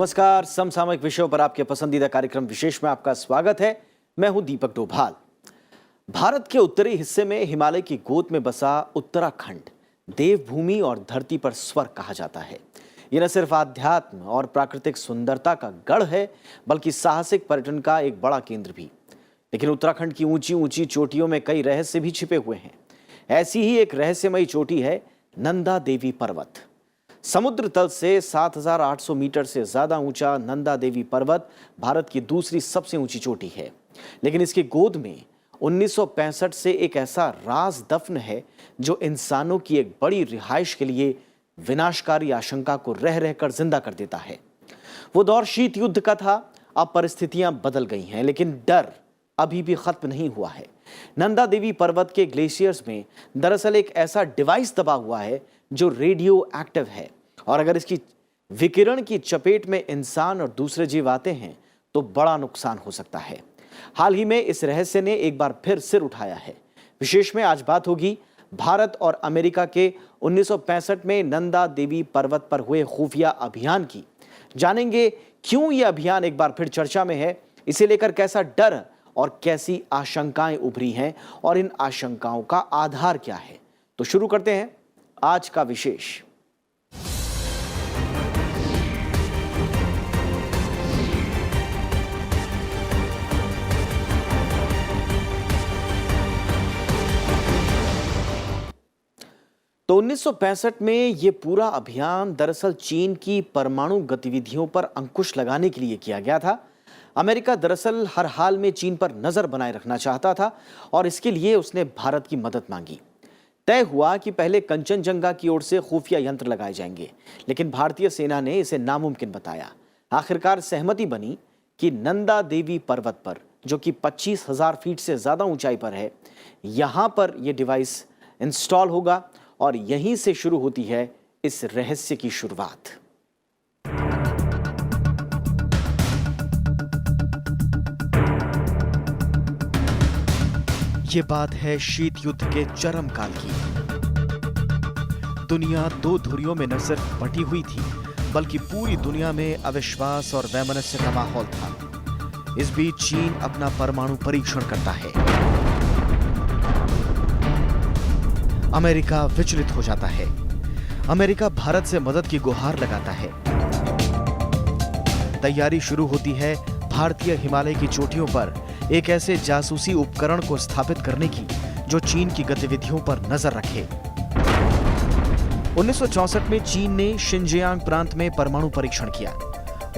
नमस्कार। समसामयिक विषयों पर आपके पसंदीदा कार्यक्रम विशेष में आपका स्वागत है। मैं हूं दीपक डोभाल। भारत के उत्तरी हिस्से में हिमालय की गोद में बसा उत्तराखंड देवभूमि और धरती पर स्वर्ग कहा जाता है। ये न सिर्फ आध्यात्म और प्राकृतिक सुंदरता का गढ़ है, बल्कि साहसिक पर्यटन का एक बड़ा केंद्र भी। लेकिन उत्तराखंड की ऊंची ऊंची चोटियों में कई रहस्य भी छिपे हुए हैं। ऐसी ही एक रहस्यमयी चोटी है नंदा देवी पर्वत। समुद्र तल से 7,800 मीटर से ज्यादा ऊंचा नंदा देवी पर्वत भारत की दूसरी सबसे ऊंची चोटी है। लेकिन इसकी गोद में 1965 से एक ऐसा राज दफन है जो इंसानों की एक बड़ी रिहाइश के लिए विनाशकारी आशंका को रह रहकर जिंदा कर देता है। वो दौर शीत युद्ध का था। अब परिस्थितियां बदल गई हैं, लेकिन डर अभी भी खत्म नहीं हुआ है। नंदा देवी पर्वत के ग्लेशियर्स में दरअसल एक ऐसा डिवाइस दबा हुआ है जो रेडियो एक्टिव है, और अगर इसकी विकिरण की चपेट में इंसान और दूसरे जीव आते हैं तो बड़ा नुकसान हो सकता है। हाल ही में इस रहस्य ने एक बार फिर सिर उठाया है। विशेष में आज बात होगी भारत और अमेरिका के 1965 में नंदा देवी पर्वत पर हुए खुफिया अभियान की। जानेंगे क्यों यह अभियान एक बार फिर चर्चा में है, इसे लेकर कैसा डर और कैसी आशंकाएं उभरी हैं और इन आशंकाओं का आधार क्या है। तो शुरू करते हैं आज का विशेष। तो 1965 में यह पूरा अभियान दरअसल चीन की परमाणु गतिविधियों पर अंकुश लगाने के लिए किया गया था। अमेरिका दरअसल हर हाल में चीन पर नजर बनाए रखना चाहता था और इसके लिए उसने भारत की मदद मांगी। तय हुआ कि पहले कंचनजंगा की ओर से खुफिया यंत्र लगाए जाएंगे, लेकिन भारतीय सेना ने इसे नामुमकिन बताया। आखिरकार सहमति बनी कि नंदा देवी पर्वत पर, जो कि 25,000 फीट से ज्यादा ऊंचाई पर है, यहां पर यह डिवाइस इंस्टॉल होगा और यहीं से शुरू होती है इस रहस्य की शुरुआत। ये बात है शीत युद्ध के चरम काल की। दुनिया दो धुरियों में न सिर्फ बटी हुई थी, बल्कि पूरी दुनिया में अविश्वास और वैमनस्य का माहौल था। इस बीच चीन अपना परमाणु परीक्षण करता है। अमेरिका विचलित हो जाता है। अमेरिका भारत से मदद की गुहार लगाता है। तैयारी शुरू होती है भारतीय हिमालय की चोटियों पर एक ऐसे जासूसी उपकरण को स्थापित करने की जो चीन की गतिविधियों पर नजर रखे। 1964 में चीन ने शिनजियांग प्रांत में परमाणु परीक्षण किया।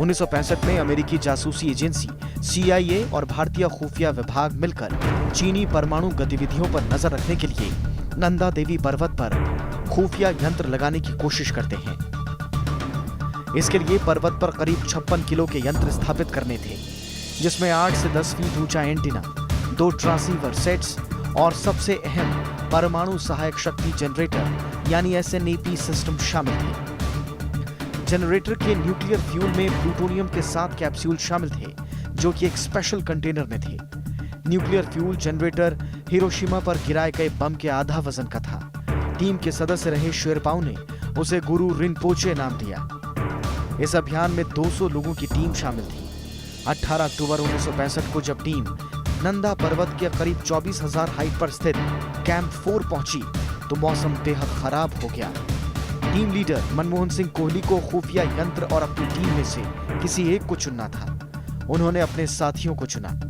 1965 में अमेरिकी जासूसी एजेंसी CIA और भारतीय खुफिया विभाग मिलकर चीनी परमाणु गतिविधियों पर नजर रखने के लिए नंदा देवी पर्वत पर खुफिया यंत्र लगाने की कोशिश करते हैं। इसके लिए पर्वत पर करीब 56 किलो के यंत्र स्थापित करने थे, जिसमें 8 से 10 फीट ऊंचा एंटीना, 2 ट्रांसीवर सेट्स और सबसे अहम परमाणु सहायक शक्ति जनरेटर यानी SNAP सिस्टम शामिल थे। जनरेटर के न्यूक्लियर फ्यूल में प्लूटोनियम के 7 कैप्सूल शामिल थे, जो कि एक स्पेशल कंटेनर में थे। न्यूक्लियर फ्यूल जनरेटर हिरोशिमा पर गिराए गए बम के आधा वजन का था। टीम के सदस्य रहे शेरपाओ ने उसे गुरु रिनपोचे नाम दिया। इस अभियान में 200 लोगों की टीम शामिल थी। 18 अक्टूबर 1965 को जब टीम नंदा पर्वत के करीब 24,000 हाइट पर स्थित कैंप 4 पहुंची तो मौसम बेहद खराब हो गया। टीम लीडर मनमोहन सिंह कोहली को खुफिया यंत्र और अपनी टीम में से किसी एक को चुनना था। उन्होंने अपने साथियों को चुना।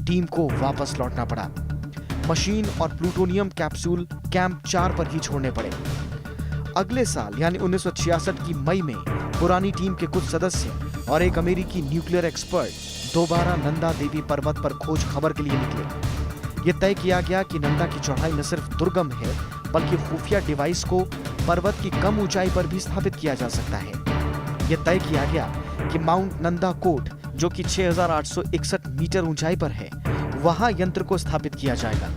टीम को वापस लौटना पड़ा। मशीन और प्लूटोनियम कैप्सूल कैंप 4 पर ही छोड़ने पड़े। अगले साल यानी 1966 की मई में पुरानी टीम के कुछ सदस्य और एक अमेरिकी न्यूक्लियर एक्सपर्ट दोबारा नंदा देवी पर्वत पर खोज खबर के लिए निकले। यह तय किया गया कि नंदा की चढ़ाई न सिर्फ दुर्गम है, बल्कि खुफिया डिवाइस को पर्वत की कम ऊंचाई पर भी स्थापित किया जा सकता है। यह तय किया गया कि माउंट नंदा कोट, जो कि 6,861 मीटर ऊंचाई पर है, वहां यंत्र को स्थापित किया जाएगा।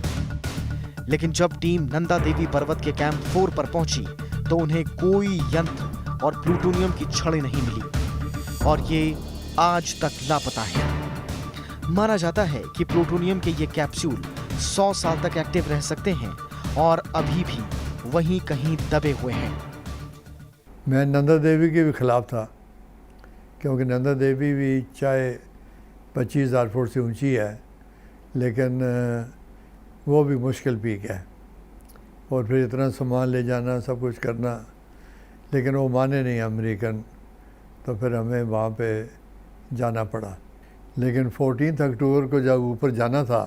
लेकिन जब टीम नंदा देवी पर्वत के कैंप 4 पर पहुंची तो उन्हें कोई यंत्र और प्लूटोनियम की छड़ें नहीं मिली और ये आज तक लापता है। माना जाता है कि प्लूटोनियम के ये कैप्सूल 100 साल तक एक्टिव रह सकते हैं और अभी भी वहीं कहीं दबे हुए हैं। मैं नंदा देवी के भी खिलाफ था क्योंकि नंदा देवी भी चाहे 25,000 फुट से ऊंची है, लेकिन वो भी मुश्किल पीक है, और फिर इतना सामान ले जाना, सब कुछ करना, लेकिन वो माने नहीं अमेरिकन, तो फिर हमें वहाँ पे जाना पड़ा। लेकिन 14 अक्टूबर को जब ऊपर जाना था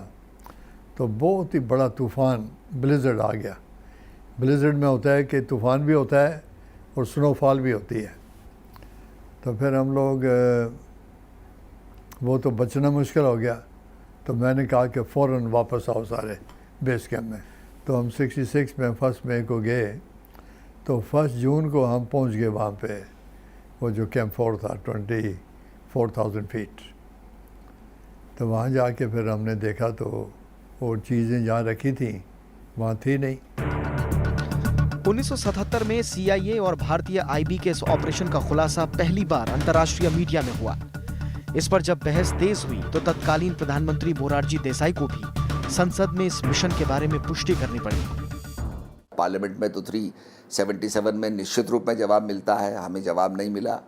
तो बहुत ही बड़ा तूफ़ान ब्लिज़र्ड आ गया। ब्लिज़र्ड में होता है कि तूफ़ान भी होता है और स्नोफॉल भी होती है। तो फिर हम लोग वो तो बचना मुश्किल हो गया, तो मैंने कहा कि फ़ौरन वापस आओ सारे बेस कैंप में। तो हम 66 में 1 मई को गए, तो 1 जून को हम पहुंच गए वहाँ पे, वो जो कैंप 4 था 24,000 फीट। तो वहाँ जाके फिर हमने देखा तो वो चीज़ें जहाँ रखी थी वहाँ थी नहीं। 1977 में CIA और भारतीय IB के इस ऑपरेशन का खुलासा पहली बार अंतर्राष्ट्रीय मीडिया में हुआ। इस पर जब बहस तेज हुई तो तत्कालीन प्रधानमंत्री मोरारजी देसाई को भी संसद में इस मिशन के बारे में पुष्टि करनी पड़ी। पार्लियामेंट में तो 377 में निश्चित रूप में जवाब मिलता है, हमें जवाब नहीं मिला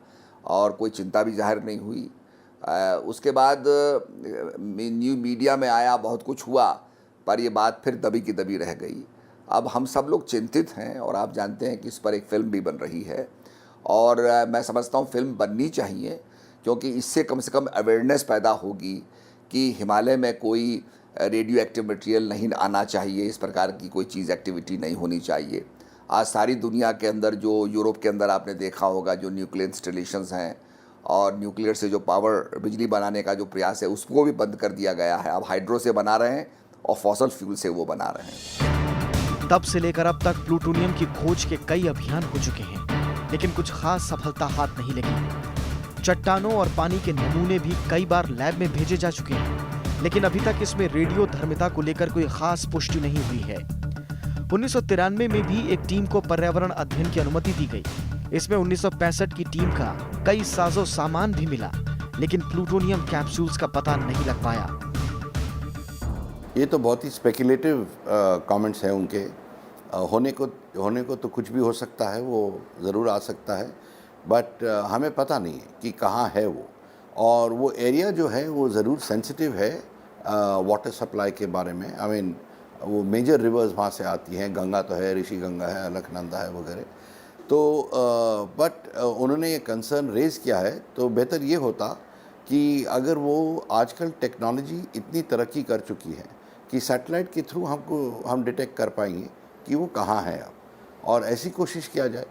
और कोई चिंता भी जाहिर नहीं हुई। उसके बाद न्यू मीडिया में आया, बहुत कुछ हुआ, पर ये बात फिर दबी की दबी रह गई। अब हम सब लोग चिंतित हैं और आप जानते हैं कि इस पर एक फ़िल्म भी बन रही है, और मैं समझता हूँ फ़िल्म बननी चाहिए, क्योंकि इससे कम से कम अवेयरनेस पैदा होगी कि हिमालय में कोई रेडियो एक्टिव मटेरियल नहीं आना चाहिए, इस प्रकार की कोई चीज़ एक्टिविटी नहीं होनी चाहिए। आज सारी दुनिया के अंदर, जो यूरोप के अंदर आपने देखा होगा, जो न्यूक्लियर इंस्टॉलेशंस हैं और न्यूक्लियर से जो पावर, बिजली बनाने का जो प्रयास है, उसको भी बंद कर दिया गया है। अब हाइड्रो से बना रहे हैं और फॉसल फ्यूल से वो बना रहे हैं। तब से लेकर अब तक प्लूटोनियम की खोज के कई अभियान हो चुके हैं, लेकिन कुछ खास सफलता हाथ नहीं लगी। चट्टानों और पानी के नमूने भी कई बार लैब में भेजे जा चुके हैं, लेकिन अभी तक इसमें रेडियो धर्मिता को लेकर कोई खास पुष्टि नहीं हुई है। 1993 में भी एक टीम को पर्यावरण अध्ययन की अनुमति दी गई। इसमें 1965 की टीम का कई साजो सामान भी मिला, लेकिन प्लूटोनियम कैप्सूल्स का पता नहीं लग पाया। ये तो बहुत ही स्पेकुलेटिव कमेंट्स हैं उनके। होने को तो कुछ भी हो सकता है, वो ज़रूर आ सकता है, बट हमें पता नहीं है कि कहाँ है वो। और वो एरिया जो है वो ज़रूर सेंसिटिव है वाटर सप्लाई के बारे में। आई मीन वो मेजर रिवर्स वहाँ से आती हैं, गंगा तो है, ऋषि गंगा है, अलकनंदा है वगैरह। तो बट उन्होंने ये कंसर्न रेज़ किया है, तो बेहतर ये होता कि अगर वो, आजकल टेक्नोलॉजी इतनी तरक्की कर चुकी है कि सैटेलाइट के थ्रू हम डिटेक्ट कर पाएंगे कि वो कहाँ है अब, और ऐसी कोशिश किया जाए।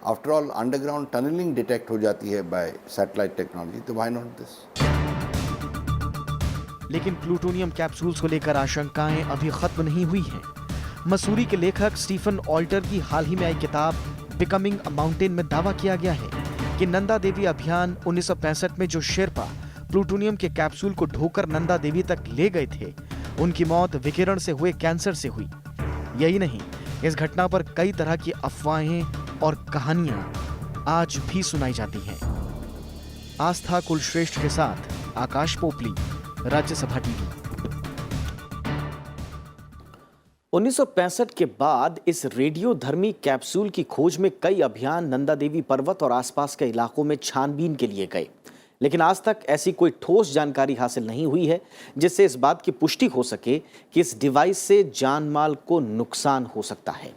After all underground tunnelling detect हो जाती है बाय सैटेलाइट टेक्नोलॉजी, तो व्हाई नॉट दिस। लेकिन प्लूटोनियम कैप्सूल्स को लेकर आशंकाएं अभी खत्म नहीं हुई हैं। मसूरी के लेखक स्टीफन ऑल्टर की हाल ही में आई किताब बिकमिंग अ माउंटेन में दावा किया गया है कि नंदा देवी अभियान 1965 में जो शेरपा प्लूटोनियम के कैप्सूल को ढोकर नंदा देवी तक ले गए थे, उनकी मौत विकिरण से हुए कैंसर से हुई। यही नहीं, इस घटना पर कई तरह की अफवाहें और कहानियां आज भी सुनाई जाती हैं। आस्था कुलश्रेष्ठ के साथ आकाश पोपली, राज्यसभा टीवी। 1965 के बाद इस रेडियोधर्मी कैप्सूल की खोज में कई अभियान नंदा देवी पर्वत और आसपास के इलाकों में छानबीन के लिए गए, लेकिन आज तक ऐसी कोई ठोस जानकारी हासिल नहीं हुई है जिससे इस बात की पुष्टि हो सके कि इस डिवाइस से जान माल को नुकसान हो सकता है।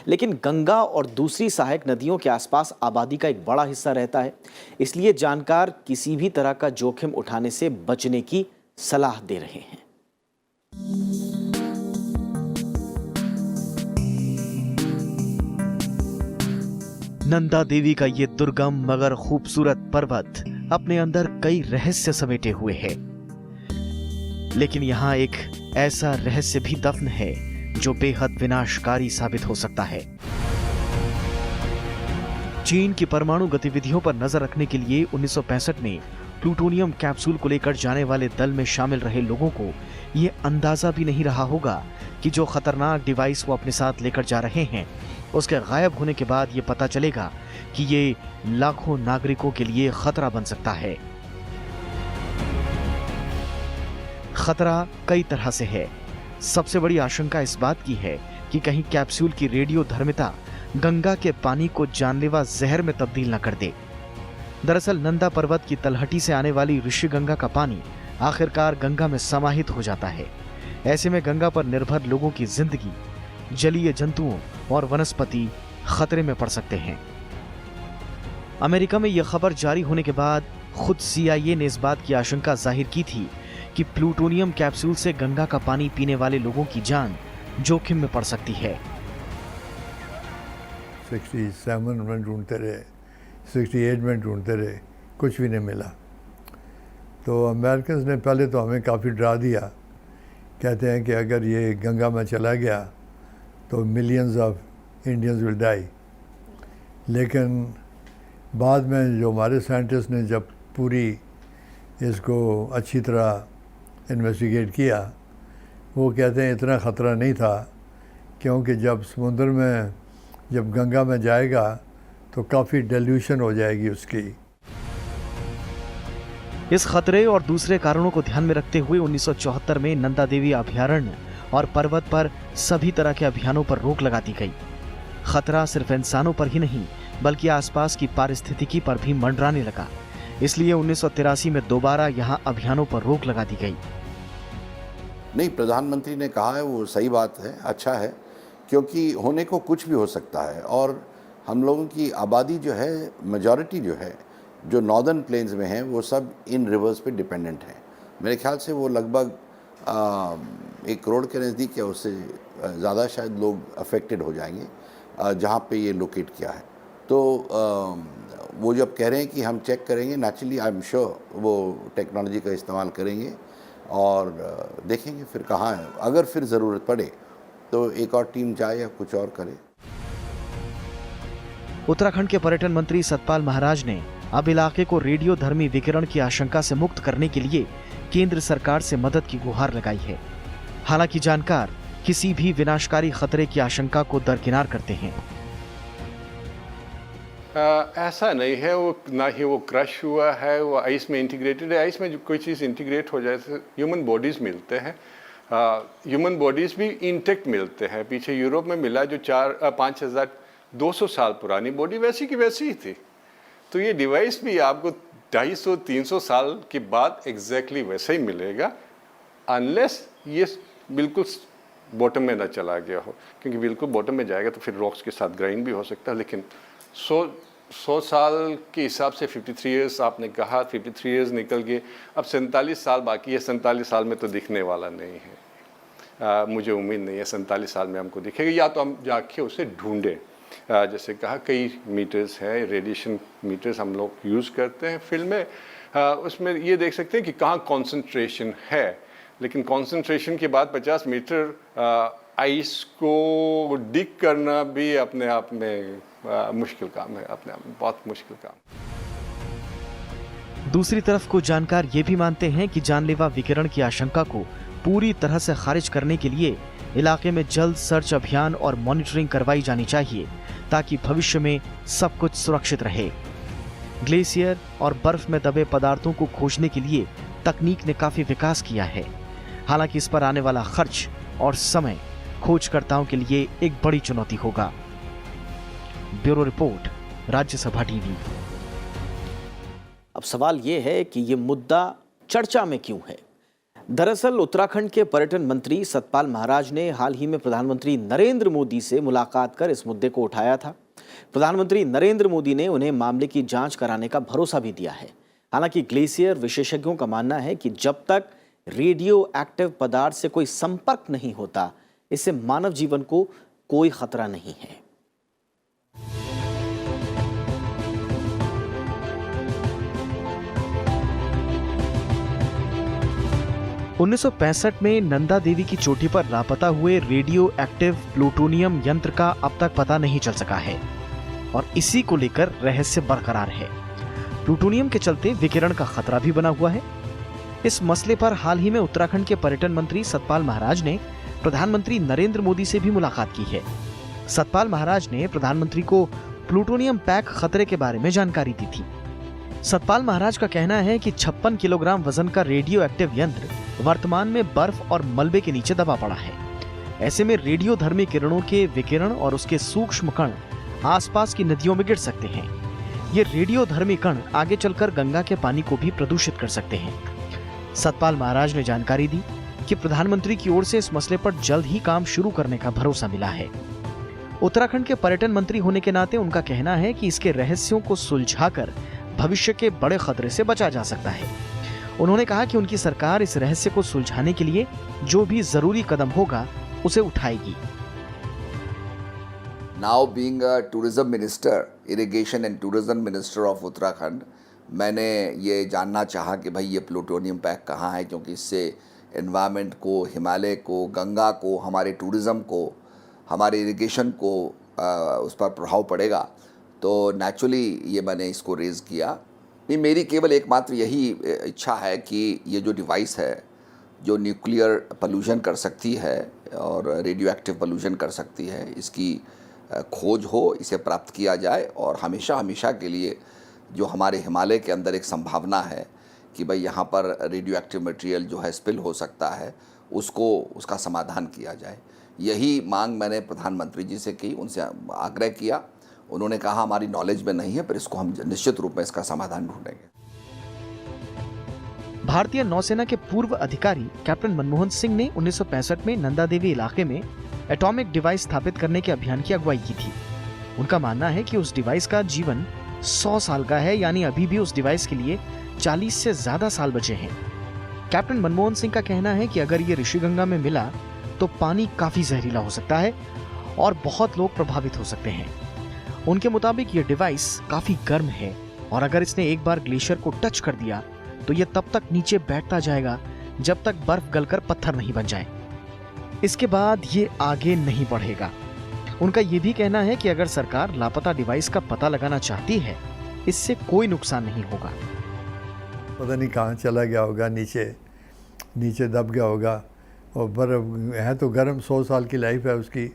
लेकिन गंगा और दूसरी सहायक नदियों के आसपास आबादी का एक बड़ा हिस्सा रहता है, इसलिए जानकार किसी भी तरह का जोखिम उठाने से बचने की सलाह दे रहे हैं। नंदा देवी का ये दुर्गम मगर खूबसूरत पर्वत अपने अंदर कई रहस्य समेटे हुए है, लेकिन यहां एक ऐसा रहस्य भी दफन है जो बेहद विनाशकारी साबित हो सकता है। चीन की परमाणु गतिविधियों पर नजर रखने के लिए 1965 में प्लूटोनियम कैप्सूल को लेकर जाने वाले दल में शामिल रहे लोगों को यह अंदाजा भी नहीं रहा होगा कि जो खतरनाक डिवाइस वो अपने साथ लेकर जा रहे हैं, उसके गायब होने के बाद ये पता चलेगा कि ये लाखों नागरिकों के लिए खतरा बन सकता है। खतरा कई तरह से है। सबसे बड़ी आशंका इस बात की है कि कहीं कैप्सूल की रेडियो धर्मिता गंगा के पानी को जानलेवा जहर में तब्दील न कर दे। दरअसल नंदा पर्वत की तलहटी से आने वाली ऋषिगंगा का पानी आखिरकार गंगा में समाहित हो जाता है। ऐसे में गंगा पर निर्भर लोगों की जिंदगी, जलीय जंतुओं और वनस्पति खतरे में पड़ सकते हैं। अमेरिका में यह खबर जारी होने के बाद खुद CIA ने इस बात की आशंका जाहिर की थी कि प्लूटोनियम कैप्सूल से गंगा का पानी पीने वाले लोगों की जान जोखिम में पड़ सकती है। 67 में ढूंढते रहे, 68 में ढूंढते रहे, कुछ भी नहीं मिला। तो अमेरिकन ने पहले तो हमें काफ़ी डरा दिया, कहते हैं कि अगर ये गंगा में चला गया तो millions of Indians will die. लेकिन बाद में जो हमारे साइंटिस्ट ने जब पूरी इसको अच्छी तरह इन्वेस्टिगेट किया, वो कहते हैं इतना ख़तरा नहीं था, क्योंकि जब समुद्र में जब गंगा में जाएगा तो काफ़ी डिल्यूशन हो जाएगी उसकी। इस खतरे और दूसरे कारणों को ध्यान में रखते हुए 1974 में नंदा देवी अभयारण्य और पर्वत पर सभी तरह के अभियानों पर रोक लगा दी गई। खतरा सिर्फ इंसानों पर ही नहीं बल्कि आसपास की पारिस्थितिकी पर भी मंडराने लगा। इसलिए 1983 में दोबारा यहां अभियानों पर रोक लगा दी गई। नहीं, प्रधानमंत्री ने कहा है वो सही बात है, अच्छा है, क्योंकि होने को कुछ भी हो सकता है। और हम लोगों की आबादी जो है, मेजॉरिटी जो है, जो नॉर्दर्न प्लेन्स में है, वो सब इन रिवर्स पे डिपेंडेंट है। मेरे ख्याल से वो लगभग 1 करोड़ के नज़दीक या उससे ज़्यादा शायद लोग अफेक्टेड हो जाएंगे जहाँ पे ये लोकेट किया है। तो वो जब कह रहे हैं कि हम चेक करेंगे, नेचुरली आई एम श्योर वो टेक्नोलॉजी का इस्तेमाल करेंगे और देखेंगे फिर कहाँ है। अगर फिर ज़रूरत पड़े तो एक और टीम जाए या कुछ और करे। उत्तराखंड के पर्यटन मंत्री सतपाल महाराज ने अब इलाके को रेडियो धर्मी विकिरण की आशंका से मुक्त करने के लिए केंद्र सरकार से मदद की गुहार लगाई है। हालांकि जानकार किसी भी विनाशकारी खतरे की आशंका को दरकिनार करते हैं। ऐसा नहीं है, वो ना ही वो क्रश हुआ है, वो आइस में इंटीग्रेटेड है। आइस में जो कोई चीज़ इंटीग्रेट हो जाए तो ह्यूमन बॉडीज़ मिलते हैं, ह्यूमन बॉडीज़ भी इंटेक्ट मिलते हैं। पीछे यूरोप में मिला जो 5200 साल पुरानी बॉडी वैसी की वैसी ही थी। तो ये डिवाइस भी आपको 250-300 साल के बाद एग्जैक्टली वैसा ही मिलेगा, अनलेस ये बिल्कुल बॉटम में ना चला गया हो, क्योंकि बिल्कुल बॉटम में जाएगा तो फिर रॉक्स के साथ ग्राइंड भी हो सकता है। लेकिन 100 साल के हिसाब से 53 ईयर्स आपने कहा, 53 ईयर्स निकल गए, अब 47 साल बाकी है। 47 साल में तो दिखने वाला नहीं है, मुझे उम्मीद नहीं है 47 साल में हमको दिखेगा, या तो हम जाके उसे ढूंढें। जैसे कहा, कई मीटर्स है, रेडिएशन मीटर्स हम लोग यूज़ करते हैं फील्ड में, उसमें ये देख सकते हैं कि कहाँ कॉन्सेंट्रेशन है। लेकिन कॉन्सेंट्रेशन के बाद 50 मीटर आइस को डिग करना भी अपने आप में मुश्किल काम है, अपने आप में बहुत मुश्किल काम। दूसरी तरफ कुछ जानकार ये भी मानते हैं कि जानलेवा विकिरण की आशंका को पूरी तरह से खारिज करने के लिए इलाके में जल्द सर्च अभियान और मॉनिटरिंग करवाई जानी चाहिए, ताकि भविष्य में सब कुछ सुरक्षित रहे। ग्लेशियर और बर्फ में दबे पदार्थों को खोजने के लिए तकनीक ने काफी विकास किया है। हालांकि इस पर आने वाला खर्च और समय खोजकर्ताओं के लिए एक बड़ी चुनौती होगा। Bureau report, Rajya Sabha TV. अब सवाल ये है कि ये मुद्दा चर्चा में क्यों है। दरअसल उत्तराखंड के पर्यटन मंत्री सतपाल महाराज ने हाल ही में प्रधानमंत्री नरेंद्र मोदी से मुलाकात कर इस मुद्दे को उठाया था। प्रधानमंत्री नरेंद्र मोदी ने उन्हें मामले की जांच कराने का भरोसा भी दिया है। हालांकि ग्लेशियर विशेषज्ञों का मानना है कि जब तक रेडियो एक्टिव पदार्थ से कोई संपर्क नहीं होता, इससे मानव जीवन को कोई खतरा नहीं है। 1965 में नंदा देवी की चोटी पर लापता हुए रेडियो एक्टिव प्लूटोनियम यंत्र का अब तक पता नहीं चल सका है और इसी को लेकर रहस्य बरकरार है। प्लूटोनियम के चलते विकिरण का खतरा भी बना हुआ है। इस मसले पर हाल ही में उत्तराखंड के पर्यटन मंत्री सतपाल महाराज ने प्रधानमंत्री नरेंद्र मोदी से भी मुलाकात की है। सतपाल महाराज ने प्रधानमंत्री को प्लूटोनियम पैक खतरे के बारे में जानकारी दी थी। सतपाल महाराज का कहना है कि 56 किलोग्राम वजन का रेडियो एक्टिव यंत्र वर्तमान में बर्फ और मलबे के नीचे दबा पड़ा है। ऐसे में रेडियो धर्मी किरणों के विकिरण और उसके सूक्ष्म कण आसपास की नदियों में गिर सकते हैं। ये रेडियोधर्मी कण आगे चलकर गंगा के पानी को भी प्रदूषित कर सकते हैं। सतपाल महाराज ने जानकारी दी कि प्रधानमंत्री की ओर से इस मसले पर जल्द ही काम शुरू करने का भरोसा मिला है। उत्तराखंड के पर्यटन मंत्री होने के नाते उनका कहना है कि इसके रहस्यों को सुलझाकर भविष्य के बड़े खतरे से बचा जा सकता है। उन्होंने कहा कि उनकी सरकार इस रहस्य को सुलझाने के लिए जो भी जरूरी कदम होगा उसे उठाएगी। Now being a tourism minister, irrigation and tourism minister of Uttarakhand, मैंने ये जानना चाहा कि भाई ये प्लूटोनियम पैक कहाँ है, क्योंकि इससे एनवायरनमेंट को, हिमालय को, गंगा को, हमारे टूरिज़्म को, हमारे इरिगेशन को उस पर प्रभाव पड़ेगा। तो नेचुरली ये मैंने इसको रेज़ किया। नहीं, मेरी केवल एकमात्र यही इच्छा है कि ये जो डिवाइस है जो न्यूक्लियर पोल्यूशन कर सकती है और रेडियो एक्टिव पोल्यूशन कर सकती है, इसकी खोज हो, इसे प्राप्त किया जाए और हमेशा हमेशा के लिए जो हमारे हिमालय के अंदर एक संभावना है कि भाई यहाँ पर रेडियो एक्टिव मटेरियल जो है स्पिल हो सकता है, उसका समाधान किया जाए। यही मांग मैंने प्रधानमंत्री जी से की, उनसे आग्रह किया। उन्होंने कहा हमारी नॉलेज में नहीं है, पर इसको हम निश्चित रूप में इसका समाधान ढूंढेंगे। भारतीय नौसेना के पूर्व अधिकारी कैप्टन मनमोहन सिंह ने 1965 में नंदा देवी इलाके में एटॉमिक डिवाइस स्थापित करने के अभियान की अगुवाई की थी। उनका मानना है कि उस डिवाइस का जीवन 100 साल का है, यानी अभी भी उस डिवाइस के लिए 40 से ज्यादा साल बचे हैं। कैप्टन मनमोहन सिंह का कहना है कि अगर ये ऋषिगंगा में मिला तो पानी काफी जहरीला हो सकता है और बहुत लोग प्रभावित हो सकते हैं। उनके मुताबिक ये डिवाइस काफी गर्म है और अगर इसने एक बार ग्लेशियर को टच कर दिया तो ये तब तक नीचे बैठता जाएगा जब तक बर्फ गलकर पत्थर नहीं बन जाए। इसके बाद ये आगे नहीं बढ़ेगा। उनका ये भी कहना है कि अगर सरकार लापता डिवाइस का पता लगाना चाहती है, इससे कोई नुकसान नहीं होगा। पता नहीं कहाँ चला गया होगा, नीचे दब गया होगा। और बर्फ है तो गर्म, 100 साल की लाइफ है उसकी,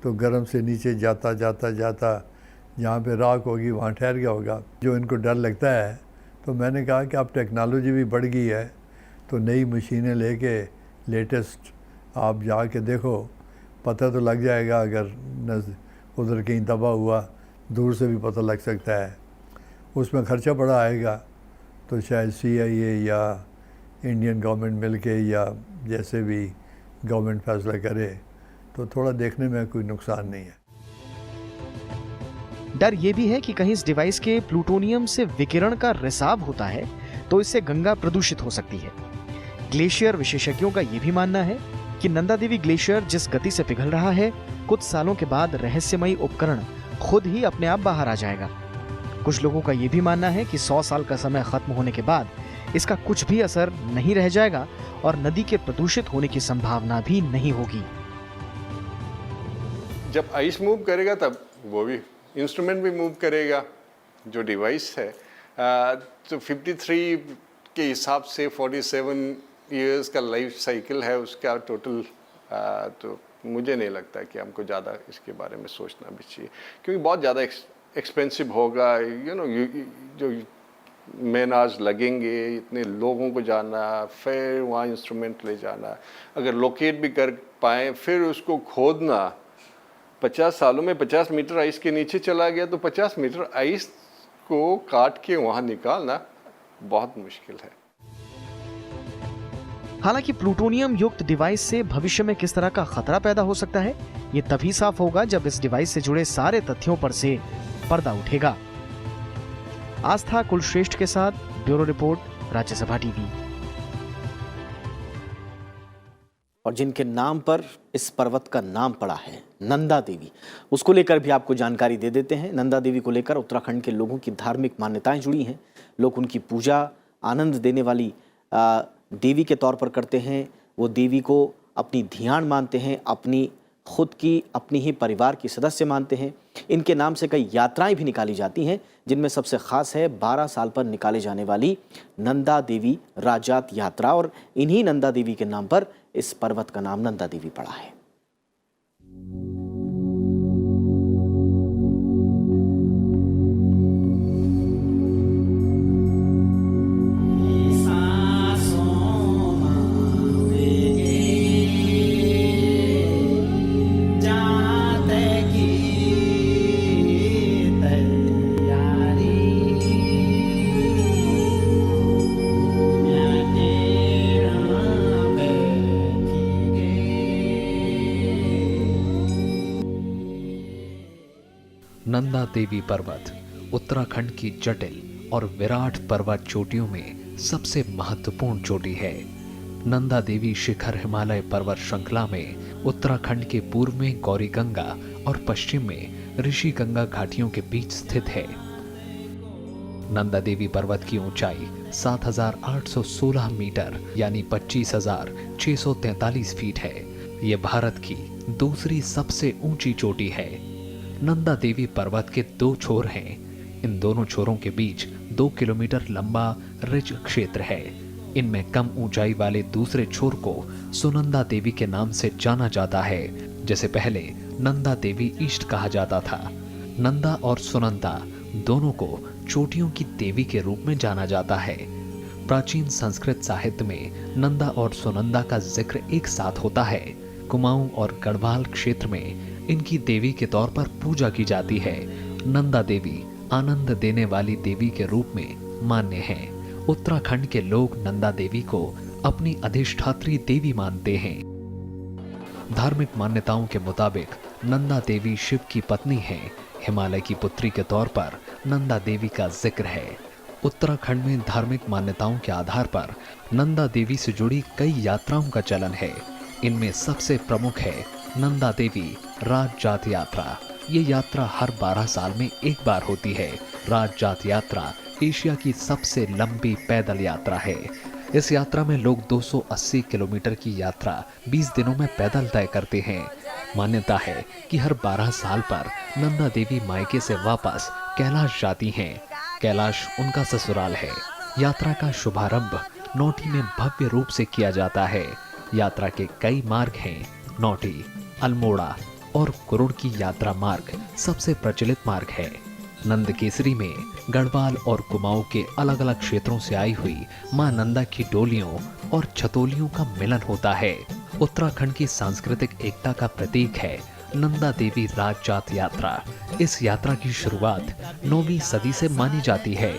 तो गर्म से नीचे जाता जाता जाता जहाँ पे राख होगी वहाँ ठहर गया होगा। जो इनको डर लगता है, तो मैंने कहा कि अब टेक्नोलॉजी भी बढ़ गई है, तो नई मशीनें लेके लेटेस्ट आप जाके देखो, पता तो लग जाएगा। अगर उधर कहीं दबा हुआ, दूर से भी पता लग सकता है। उसमें खर्चा बड़ा आएगा, तो शायद CIA या इंडियन गवर्नमेंट मिलके या जैसे भी गवर्नमेंट फैसला करे, तो थोड़ा देखने में कोई नुकसान नहीं है। डर ये भी है कि कहीं इस डिवाइस के प्लूटोनियम से विकिरण का रिसाव होता है तो इससे गंगा प्रदूषित हो सकती है। ग्लेशियर विशेषज्ञों का ये भी मानना है कि नंदा देवी ग्लेशियर जिस गति से पिघल रहा है, कुछ सालों के बाद रहस्यमयी उपकरण खुद ही अपने आप बाहर आ जाएगा। कुछ लोगों का ये भी मानना है कि 100 साल का समय खत्म होने के बाद इसका कुछ भी असर नहीं रह जाएगा और नदी के प्रदूषित होने की संभावना भी नहीं होगी। जब आइस मूव करेगा तब वो भी इंस्ट्रूमेंट भी मूव करेगा। जो डिवाइस है तो 53 के हिसाब से 47 इयर्स का लाइफ साइकिल है उसका टोटल। तो मुझे नहीं लगता कि हमको ज़्यादा इसके बारे में सोचना भी चाहिए, क्योंकि बहुत ज़्यादा एक्सपेंसिव होगा। जो महीनाज लगेंगे, इतने लोगों को जाना, फिर वहाँ इंस्ट्रूमेंट ले जाना, अगर लोकेट भी कर पाए फिर उसको खोदना। 50 सालों में 50 मीटर आइस के नीचे चला गया तो 50 मीटर आइस को काट के वहाँ निकालना बहुत मुश्किल है। हालांकि प्लूटोनियम युक्त डिवाइस से भविष्य में किस तरह का खतरा पैदा हो सकता है, ये तभी साफ होगा जब इस डिवाइस से जुड़े सारे तथ्यों पर से पर्दा उठेगा। आस्था कुलश्रेष्ठ के साथ ब्यूरो रिपोर्ट, राज्यसभा टीवी। और जिनके नाम पर इस पर्वत का नाम पड़ा है नंदा देवी, उसको लेकर भी आपको जानकारी दे देते हैं। नंदा देवी को लेकर उत्तराखंड के लोगों की धार्मिक मान्यताएं जुड़ी हैं। लोग उनकी पूजा आनंद देने वाली देवी के तौर पर करते हैं। वो देवी को अपनी धियान मानते हैं, अपनी खुद की, अपनी ही परिवार की सदस्य मानते हैं। इनके नाम से कई यात्राएं भी निकाली जाती हैं, जिनमें सबसे खास है 12 साल पर निकाले जाने वाली नंदा देवी राजात यात्रा। और इन्हीं नंदा देवी के नाम पर इस पर्वत का नाम नंदा देवी पड़ा है। नंदा देवी पर्वत उत्तराखंड की जटिल और विराट पर्वत चोटियों में सबसे महत्वपूर्ण चोटी है। नंदा देवी शिखर हिमालय पर्वत श्रृंखला में उत्तराखंड के पूर्व में गौरी गंगा और पश्चिम में ऋषि गंगा घाटियों के बीच स्थित है। नंदा देवी पर्वत की ऊंचाई 7,816 मीटर यानी 25,643 फीट है। ये भारत की दूसरी सबसे ऊंची चोटी है। नंदा देवी पर्वत के दो छोर हैं। इन दोनों छोरों के बीच 2 किलोमीटर लंबा रिज क्षेत्र है। इनमें कम ऊंचाई वाले दूसरे छोर को सुनंदा देवी के नाम से जाना जाता है, जैसे पहले नंदा देवी ईस्ट कहा जाता था। नंदा और सुनंदा दोनों को चोटियों की देवी के रूप में जाना जाता है। प्राचीन संस्कृत साहित्य में नंदा और सुनंदा का जिक्र एक साथ होता है। कुमाऊं और गढ़वाल क्षेत्र में इनकी देवी के तौर पर पूजा की जाती है। नंदा देवी आनंद देने वाली देवी के रूप में मान्य हैं। उत्तराखंड के लोग नंदा देवी को अपनी अधिष्ठात्री देवी मानते हैं। धार्मिक मान्यताओं के मुताबिक नंदा देवी शिव की पत्नी हैं। हिमालय की पुत्री के तौर पर नंदा देवी का जिक्र है। उत्तराखंड में धार्मिक मान्यताओं के आधार पर नंदा देवी से जुड़ी कई यात्राओं का चलन है। इनमें सबसे प्रमुख है नंदा देवी राज जात यात्रा। ये यात्रा हर 12 साल में एक बार होती है। राज जात यात्रा एशिया की सबसे लंबी पैदल यात्रा है। इस यात्रा में लोग 280 किलोमीटर की यात्रा 20 दिनों में पैदल तय करते हैं। मान्यता है कि हर 12 साल पर नंदा देवी मायके से वापस कैलाश जाती हैं। कैलाश उनका ससुराल है। यात्रा का शुभारंभ नौटी में भव्य रूप से किया जाता है। यात्रा के कई मार्ग हैं। नौटी, अल्मोड़ा और कुरुड़ की यात्रा मार्ग सबसे प्रचलित मार्ग है। नंद केसरी में गढ़वाल और कुमाऊं के अलग अलग क्षेत्रों से आई हुई मां नंदा की डोलियों और छतोलियों का मिलन होता है। उत्तराखंड की सांस्कृतिक एकता का प्रतीक है नंदा देवी राज जात यात्रा। इस यात्रा की शुरुआत 9वीं सदी से मानी जाती है।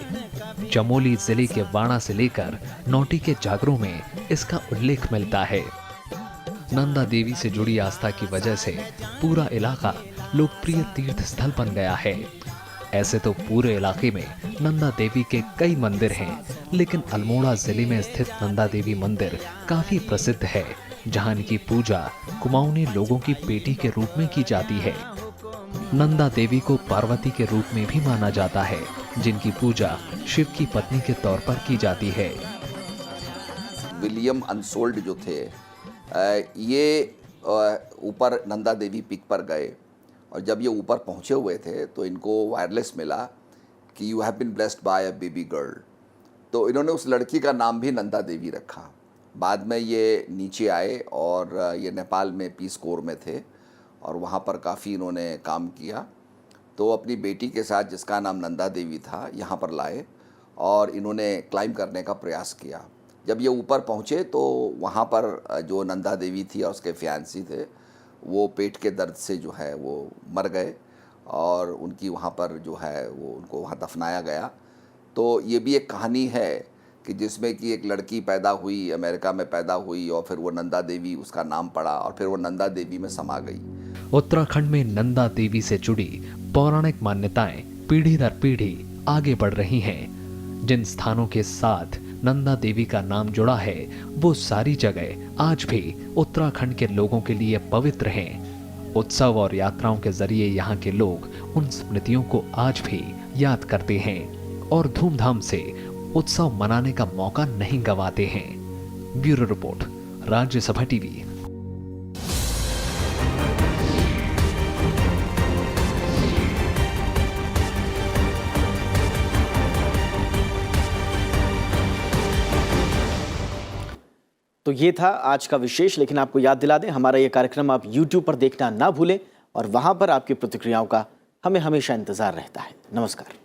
चमोली जिले के वाणा से लेकर नौटी के जागरों में इसका उल्लेख मिलता है। नंदा देवी से जुड़ी आस्था की वजह से पूरा इलाका लोकप्रिय तीर्थ स्थल बन गया है। ऐसे तो पूरे इलाके में नंदा देवी के कई मंदिर हैं, लेकिन अल्मोड़ा जिले में स्थित नंदा देवी मंदिर काफी प्रसिद्ध है, जहां इनकी पूजा कुमाऊनी लोगों की बेटी के रूप में की जाती है। नंदा देवी को पार्वती के रूप में भी माना जाता है, जिनकी पूजा शिव की पत्नी के तौर पर की जाती है। विलियम अनसोल्ड जो थे ये ऊपर नंदा देवी पिक पर गए, और जब ये ऊपर पहुंचे हुए थे तो इनको वायरलेस मिला कि you have been blessed by a baby girl. तो इन्होंने उस लड़की का नाम भी नंदा देवी रखा। बाद में ये नीचे आए और ये नेपाल में पीस कोर में थे और वहाँ पर काफ़ी इन्होंने काम किया। तो अपनी बेटी के साथ, जिसका नाम नंदा देवी था, यहाँ पर लाए और इन्होंने क्लाइंब करने का प्रयास किया। जब ये ऊपर पहुँचे तो वहाँ पर जो नंदा देवी थी और उसके फियांसी थे, वो पेट के दर्द से जो है वो मर गए और उनकी वहाँ पर जो है वो उनको वहाँ दफनाया गया। तो ये भी एक कहानी है कि जिसमें कि एक लड़की पैदा हुई, अमेरिका में पैदा हुई और फिर वो नंदा देवी उसका नाम पड़ा और फिर वो नंदा देवी में समा गई। उत्तराखंड में नंदा देवी से जुड़ी पौराणिक मान्यताएं पीढ़ी दर पीढ़ी आगे बढ़ रही हैं। जिन स्थानों के साथ नंदा देवी का नाम जुड़ा है, वो सारी जगह आज भी उत्तराखंड के लोगों के लिए पवित्र हैं। उत्सव और यात्राओं के जरिए यहाँ के लोग उन स्मृतियों को आज भी याद करते हैं और धूमधाम से उत्सव मनाने का मौका नहीं गंवाते हैं। Bureau report, Rajya Sabha TV. तो ये था आज का विशेष, लेकिन आपको याद दिला दें, हमारा ये कार्यक्रम आप YouTube पर देखना ना भूलें और वहां पर आपकी प्रतिक्रियाओं का हमें हमेशा इंतजार रहता है। नमस्कार।